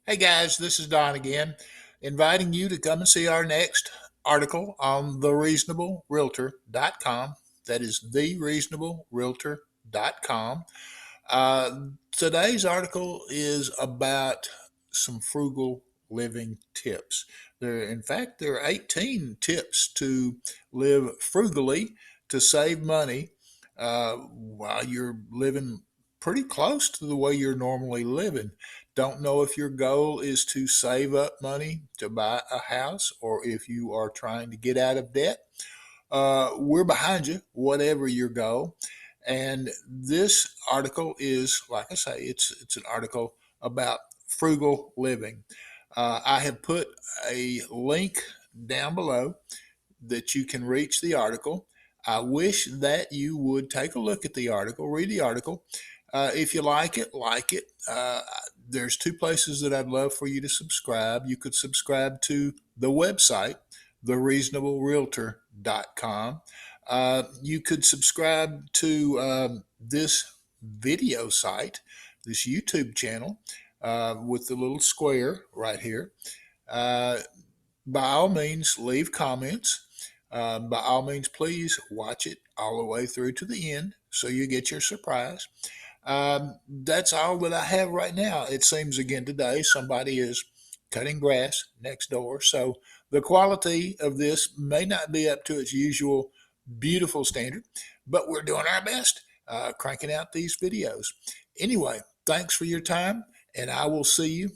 Hey guys, this is Don again, inviting you to come and see our next article on thereasonablerealtor.com. That is thereasonablerealtor.com. Today's article is about some frugal living tips. In fact, there are 18 tips to live frugally to save money while you're living pretty close to the way you're normally living. Don't know if your goal is to save up money to buy a house or if you are trying to get out of debt. We're behind you, whatever your goal. And this article is, like I say, it's an article about frugal living. I have put a link down below that you can reach the article. I wish that you would take a look at the article, read the article. If you like it, like it. There's two places that I'd love for you to subscribe. You could subscribe to the website, thereasonablerealtor.com. You could subscribe to this video site, this YouTube channel with the little square right here. Uh, by all means, leave comments. By all means, please watch it all the way through to the end so you get your surprise. That's all that I have right now. It seems again today somebody is cutting grass next door. So the quality of this may not be up to its usual beautiful standard, but we're doing our best cranking out these videos. Anyway, thanks for your time, and I will see you